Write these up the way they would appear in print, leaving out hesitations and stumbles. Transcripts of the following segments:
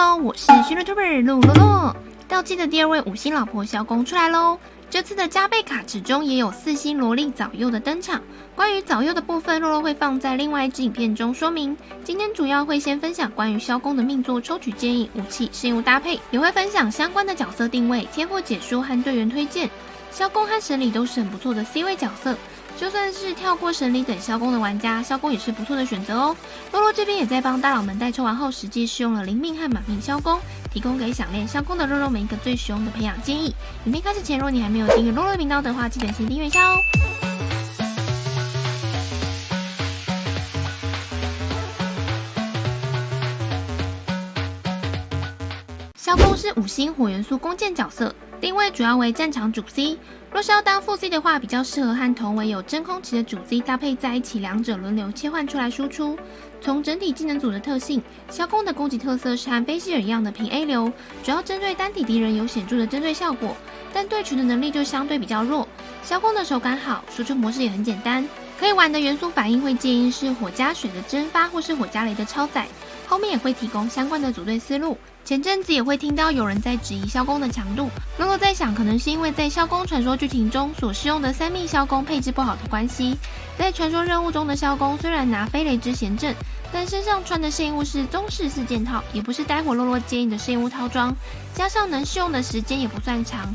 Hello， 我是新 YouTuber 露露露。掉期的第二位5星老婆萧公出来喽！这次的加倍卡池中也有4星萝莉早柚的登场。关于早柚的部分，露露会放在另外一支影片中说明。今天主要会先分享关于萧公的命座抽取建议、武器、事物搭配，也会分享相关的角色定位、天赋解说和队员推荐。萧公和神里都是很不错的 C 位角色。就算是跳过神里等萧公的玩家，萧公也是不错的选择哦。露露这边也在帮大佬们代抽完后，实际试用了灵命和满命萧公，提供给想练萧公的肉肉们一个最实用的培养建议。影片开始前，如果你还没有订阅露露的频道的话，记得先订阅一下哦。萧公是5星火元素弓箭角色，定位主要为战场主 C。若是要当副 C 的话，比较适合和同为有真空期的主 C 搭配在一起，两者轮流切换出来输出。从整体技能组的特性，萧公的攻击特色是和菲希尔一样的平 A 流，主要针对单体敌人有显著的针对效果，但对群的能力就相对比较弱。萧公的手感好，输出模式也很简单，可以玩的元素反应会建议是火加水的蒸发或是火加雷的超载，后面也会提供相关的组队思路。前阵子也会听到有人在质疑萧公的强度，露露在想，可能是因为在萧公传说剧情中所使用的3命萧公配置不好的关系。在传说任务中的萧公虽然拿飞雷之贤阵，但身上穿的适应物是宗室4件套，也不是待会露露建议的适应物套装，加上能试用的时间也不算长，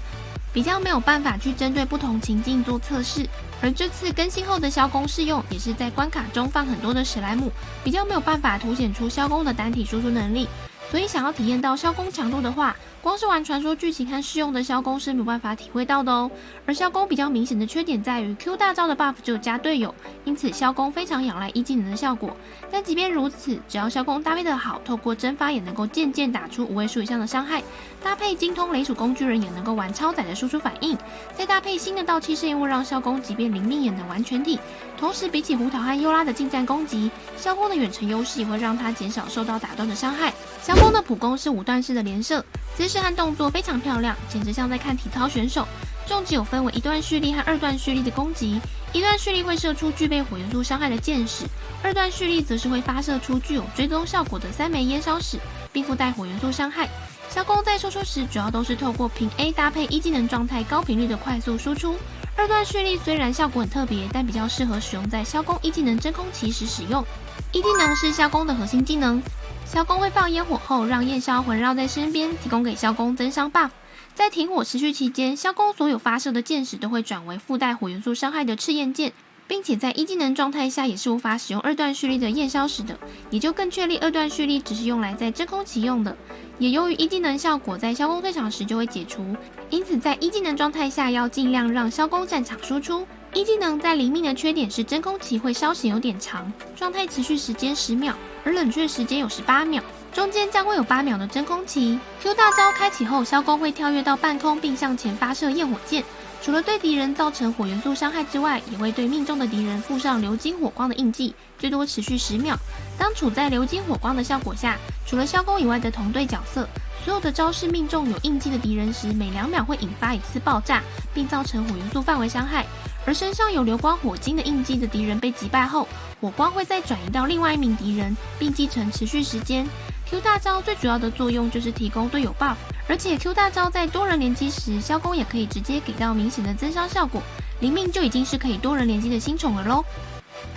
比较没有办法去针对不同情境做测试。而这次更新后的萧公试用，也是在关卡中放很多的史莱姆，比较没有办法凸显出萧公的单体输出能力。所以想要体验到萧公强度的话，光是玩传说剧情和试用的萧公是没有办法体会到的哦。而萧公比较明显的缺点在于 Q 大招的 buff 只有加队友，因此萧公非常仰赖一技能的效果。但即便如此，只要萧公搭配的好，透过蒸发也能够渐渐打出5位数以上的伤害，搭配精通雷属工具人也能够玩超载的输出反应，再搭配新的盗气适应物，让萧公即便灵命也能玩全体。同时比起胡桃和优拉的近战攻击，萧公的远程优势也会让他减少受到打断的伤害。萧公的普攻是5段式的连射，姿势和动作非常漂亮，简直像在看体操选手。重击有分为1段蓄力和2段蓄力的攻击，1段蓄力会射出具备火元素伤害的箭矢，2段蓄力则是会发射出具有追踪效果的3枚烟烧矢，并附带火元素伤害。萧公在输出时主要都是透过平 A 搭配一技能状态高频率的快速输出。2段蓄力虽然效果很特别，但比较适合使用在萧公一技能真空期时使用。一技能是萧公的核心技能，萧公会放烟火后让焰硝环绕在身边，提供给萧公增伤 buff。在停火持续期间，萧公所有发射的箭矢都会转为附带火元素伤害的赤焰箭，并且在一技能状态下也是无法使用2段蓄力的焰硝矢的，也就更确立2段蓄力只是用来在真空期用的。也由于一技能效果在萧公退场时就会解除，因此在一技能状态下要尽量让萧公战场输出。一技能在灵命的缺点是真空期会稍显有点长，状态持续时间10秒，而冷却时间有18秒，中间将会有8秒的真空期。Q 大招开启后，萧公会跳跃到半空并向前发射焰火箭，除了对敌人造成火元素伤害之外，也会对命中的敌人附上流金火光的印记，最多持续10秒。当处在流金火光的效果下，除了萧公以外的同队角色，所有的招式命中有印记的敌人时，每2秒会引发1次爆炸，并造成火元素范围伤害。而身上有流光火晶的印记的敌人被击败后，火光会再转移到另外一名敌人，并继承持续时间。Q 大招最主要的作用就是提供队友 buff， 而且 Q 大招在多人联机时，萧公也可以直接给到明显的增伤效果，灵命就已经是可以多人联机的新宠儿咯。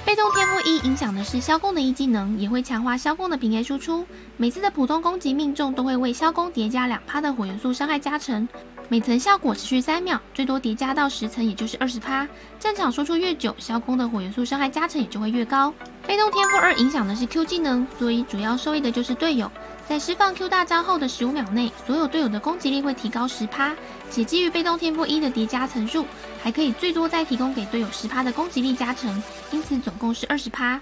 被动天赋1影响的是萧公的一技能，也会强化萧公的平 A 输出，每次的普通攻击命中都会为萧公叠加2%的火元素伤害加成，每层效果持续3秒，最多叠加到10层，也就是20%。战场输出越久，萧公的火元素伤害加成也就会越高。被动天赋2影响的是 Q 技能，所以主要受益的就是队友。在释放 Q 大招后的15秒内，所有队友的攻击力会提高10%，且基于被动天赋1的叠加层数，还可以最多再提供给队友10%的攻击力加成，因此总共是20%。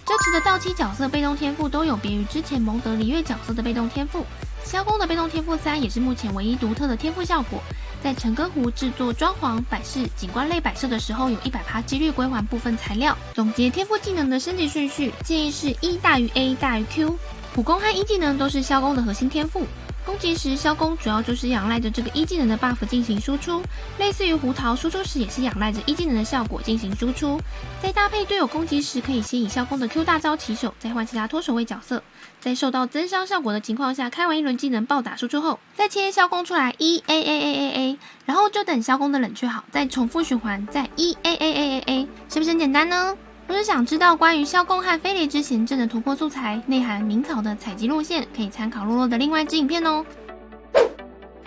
这次的到期角色被动天赋都有别于之前蒙德璃月角色的被动天赋。萧公的被动天赋3也是目前唯一独特的天赋效果，在陈歌湖制作装潢、摆饰、景观类摆设的时候，有100%几率归还部分材料。总结天赋技能的升级顺序，建议是 E 大于 A 大于 Q。普攻和一技能都是萧公的核心天赋，攻击时，萧公主要就是仰赖着这个一技能的 buff 进行输出，类似于胡桃输出时也是仰赖着一技能的效果进行输出。在搭配队友攻击时，可以先以萧公的 Q 大招起手，再换其他脱手位角色，在受到增伤效果的情况下，开完一轮技能暴打输出后，再切萧公出来1A，然后就等萧公的冷却好，再重复循环，再1A，是不是很简单呢？若是想知道关于萧公和飞雷之贤阵的突破素材，内含明草的采集路线，可以参考洛洛的另外一支影片哦。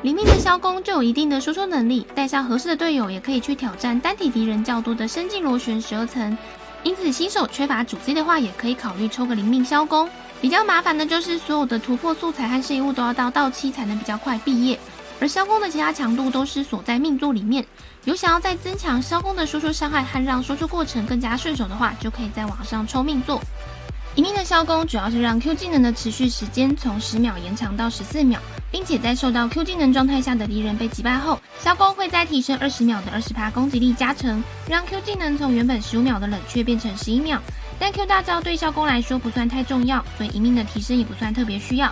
灵命的萧公就有一定的输出能力，带上合适的队友，也可以去挑战单体敌人较多的深境螺旋12层。因此新手缺乏主 C 的话，也可以考虑抽个灵命萧公。比较麻烦的就是所有的突破素材和圣物都要到期才能比较快毕业，而萧公的其他强度都是锁在命座里面。有想要再增强萧公的输出伤害和让输出过程更加顺手的话，就可以在网上抽命座。一命的萧公主要是让 Q 技能的持续时间从10秒延长到14秒，并且在受到 Q 技能状态下的敌人被击败后，萧公会再提升20秒的20%攻击力加成，让 Q 技能从原本15秒的冷却变成11秒。但 Q 大招对萧公来说不算太重要，所以一命的提升也不算特别需要。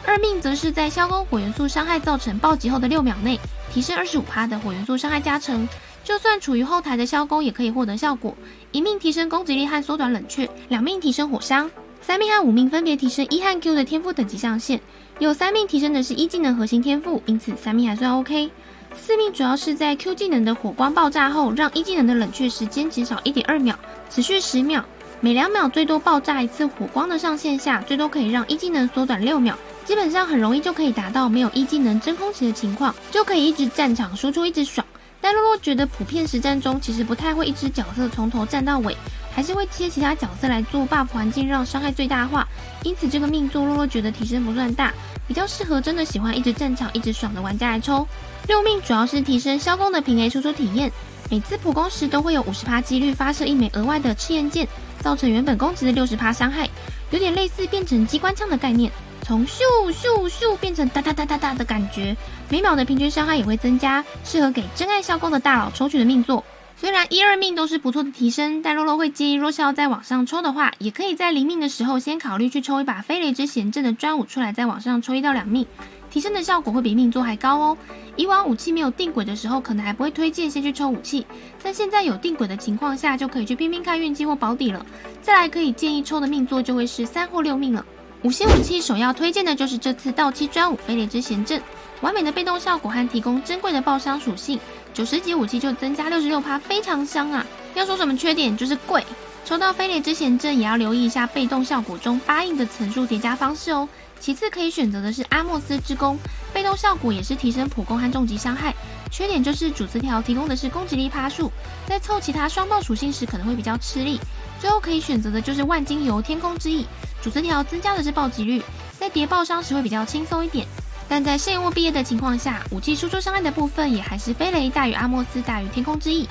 二命则是在萧公火元素伤害造成暴击后的6秒内，提升25%的火元素伤害加成，就算处于后台的萧公也可以获得效果。一命提升攻击力和缩短冷却，2命提升火伤，3命和5命分别提升1和 Q 的天赋等级上限。有3命提升的是一技能核心天赋，因此3命还算 OK。4命主要是在 Q 技能的火光爆炸后，让一技能的冷却时间减少 1.2秒，持续10秒，每2秒最多爆炸一次火光的上限下，最多可以让一技能缩短6秒。基本上很容易就可以达到没有一技能真空期的情况，就可以一直战场输出一直爽。但洛洛觉得普遍实战中其实不太会一只角色从头战到尾，还是会切其他角色来做 buff 环境，让伤害最大化。因此这个命座洛洛觉得提升不算大，比较适合真的喜欢一直战场一直爽的玩家来抽。6命主要是提升萧公的平 A 输出体验，每次普攻时都会有50%几率发射一枚额外的赤焰箭，造成原本攻击的60%伤害，有点类似变成机关枪的概念。从咻咻咻变成哒哒哒哒哒的感觉，每秒的平均伤害也会增加，适合给真爱萧公的大佬抽取的命座。虽然1、2命都是不错的提升，但洛洛会建议若是要在网上抽的话，也可以在0命的时候先考虑去抽一把飞雷之贤阵的专武出来，在网上抽1到2命，提升的效果会比命座还高哦。以往武器没有定轨的时候，可能还不会推荐先去抽武器，但现在有定轨的情况下，就可以去拼拼看运气或保底了。再来可以建议抽的命座就会是3或6命了。5星武器首要推荐的就是这次到期专武飞雷之贤阵，完美的被动效果和提供珍贵的爆伤属性，90级武器就增加66%，非常香啊！要说什么缺点就是贵。抽到飞雷之贤阵也要留意一下被动效果中8印的层数叠加方式哦。其次可以选择的是阿莫斯之弓，被动效果也是提升普攻和重击伤害，缺点就是主词条提供的是攻击力趴数，在凑其他双爆属性时可能会比较吃力。最后可以选择的就是万金油天空之翼，主词条增加的是暴击率，在叠爆伤时会比较轻松一点。但在圣物毕业的情况下，武器输出伤害的部分也还是飞雷大于阿莫斯大于天空之翼。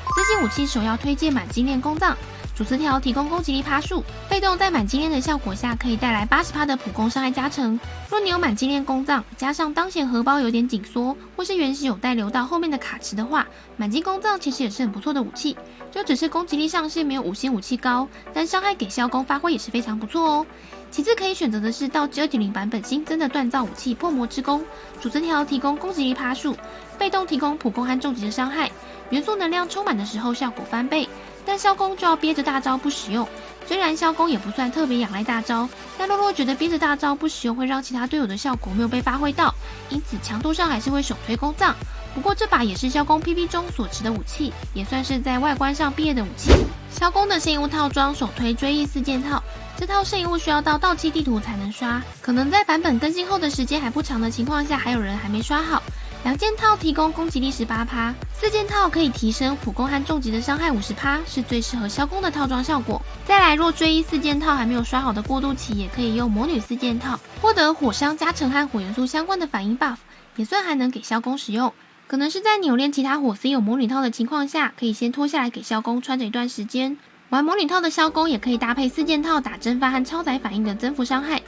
4星武器首要推荐满金链弓藏，主词条提供攻击力趴数，被动在满金链的效果下可以带来80%的普攻伤害加成。若你有满金链弓藏，加上当前荷包有点紧缩，或是原石有带流到后面的卡池的话，满金弓藏其实也是很不错的武器，就只是攻击力上限没有5星武器高，但伤害给萧公发挥也是非常不错哦。其次可以选择的是道具 2.0 版本新增的锻造武器破魔之弓，主词条提供攻击力趴数，被动提供普攻和重击的伤害，元素能量充满的时候效果翻倍，但萧公就要憋着大招不使用。虽然萧公也不算特别仰赖大招，但洛洛觉得憋着大招不使用会让其他队友的效果没有被发挥到，因此强度上还是会首推弓藏。不过这把也是萧公 PP 中所持的武器，也算是在外观上毕业的武器。萧公的圣物套装首推追忆4件套，这套圣物需要到期地图才能刷，可能在版本更新后的时间还不长的情况下，还有人还没刷好。2件套提供攻击力18%，4件套可以提升普攻和重击的伤害50%，是最适合萧公的套装效果。再来，若追忆4件套还没有刷好的过渡期，也可以用魔女4件套，获得火伤加成和火元素相关的反应 buff， 也算还能给萧公使用。可能是在你有练其他火 C 有魔女套的情况下，可以先脱下来给萧公穿着一段时间。玩魔女套的萧公也可以搭配4件套打蒸发和超载反应的增幅伤害。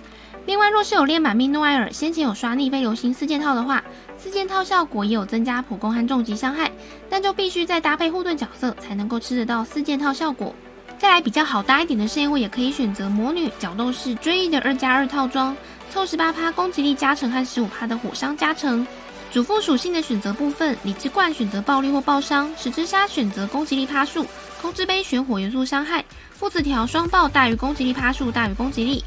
另外，若是有练满命诺埃尔，先前有刷逆飞流星4件套的话，4件套效果也有增加普攻和重击伤害，但就必须再搭配护盾角色才能够吃得到4件套效果。再来比较好搭一点的圣物，也可以选择魔女角斗士追忆的2+2套装，凑18%攻击力加成和15%的火伤加成。主副属性的选择部分，理智冠选择暴力或爆伤，石之虾选择攻击力趴数，空之杯选火元素伤害，父子条双爆大于攻击力趴数大于攻击力。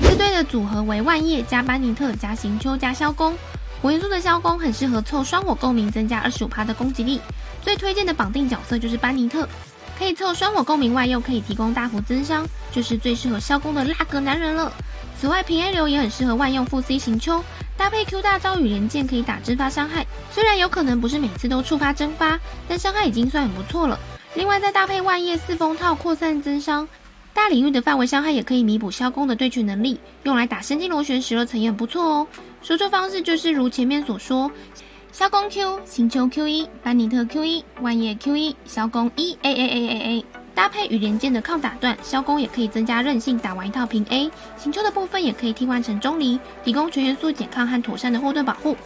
这队的组合为万叶加班尼特加行秋加萧公。火元素的萧公很适合凑双火共鸣，增加25%的攻击力。最推荐的绑定角色就是班尼特，可以凑双火共鸣外，又可以提供大幅增伤，就是最适合萧公的辣哥男人了。此外，平 A 流也很适合万用副 C 行秋，搭配 Q 大招与连剑可以打蒸发伤害。虽然有可能不是每次都触发蒸发，但伤害已经算很不错了。另外，再搭配万叶四风套扩散增伤，大领域的范围伤害也可以弥补萧公的对决能力，用来打仙境螺旋12层也很不错哦。输出方式就是如前面所说，萧公 Q、行秋 Q1、班尼特 Q1、万叶 Q1、萧公1 搭配与连剑的抗打断，萧公也可以增加韧性，打完一套平 A。行秋的部分也可以替换成钟离，提供全元素减抗和妥善的后盾保护。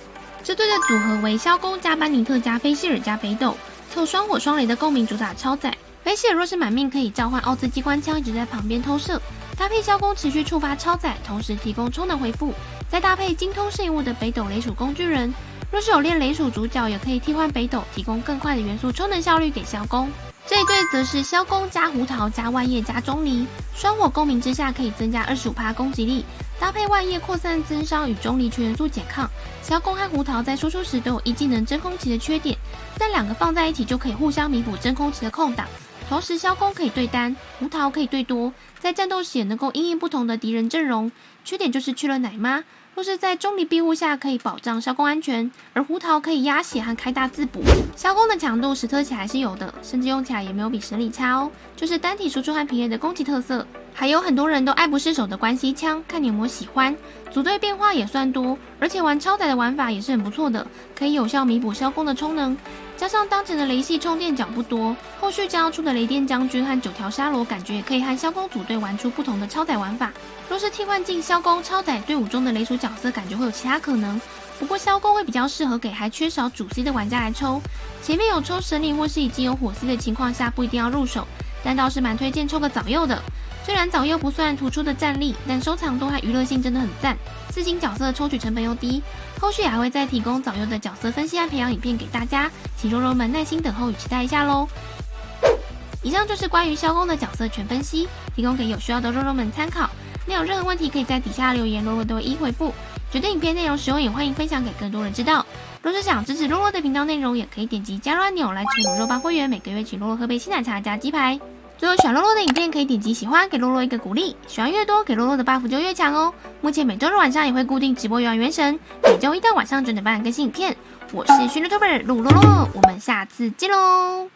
这队的组合为萧公加班尼特加菲希尔加北斗，凑双火双雷的共鸣主打超载。菲希尔若是满命，可以召唤奥兹机关枪一直在旁边偷射，搭配萧公持续触发超载，同时提供充能回复，再搭配精通圣物的北斗雷属工具人，若是有练雷属主角，也可以替换北斗，提供更快的元素充能效率给萧公。这一队则是萧公加胡桃加万叶加钟离，双火共鸣之下可以增加25%攻击力，搭配万叶扩散增伤与钟离全元素减抗。萧公和胡桃在输出时都有一技能真空期的缺点，但两个放在一起就可以互相弥补真空期的空档。同时，萧公可以对单，胡桃可以对多，在战斗时也能够因应不同的敌人阵容。缺点就是去了奶妈，若是在钟离庇护下可以保障萧公安全，而胡桃可以压血和开大自补。萧公的强度实测起来是有的，甚至用起来也没有比神里差哦，就是单体输出和平 A 的攻击特色。还有很多人都爱不释手的关系枪，看你有没有喜欢。组队变化也算多，而且玩超载的玩法也是很不错的，可以有效弥补萧公的充能。加上当前的雷系充电角不多，后续将要出的雷电将军和9条沙罗，感觉也可以和萧公组队玩出不同的超载玩法。若是替换进萧公超载队伍中的雷属角色，感觉会有其他可能。不过萧公会比较适合给还缺少主 C 的玩家来抽，前面有抽神灵或是已经有火 C 的情况下，不一定要入手，但倒是蛮推荐抽个早柚的。虽然早柚不算突出的战力，但收藏度和娱乐性真的很赞。4星角色抽取成本又低，后续还会再提供早柚的角色分析和培养影片给大家，请肉肉们耐心等候与期待一下咯。以上就是关于萧公的角色全分析，提供给有需要的肉肉们参考。你有任何问题可以在底下留言，肉肉都会一回复。觉得影片内容实用，也欢迎分享给更多人知道。若是想支持肉肉的频道内容，也可以点击加入按钮来成为肉帮会员，每个月请肉肉喝杯新奶茶加鸡排。最后，喜欢肉肉的影片可以点击喜欢，给肉肉一个鼓励。喜欢越多，给肉肉的 buff 就越强哦。目前每周日晚上也会固定直播游玩原神，每周一到晚上9点半更新影片。我是训练 tuber 露露露，我们下次见喽。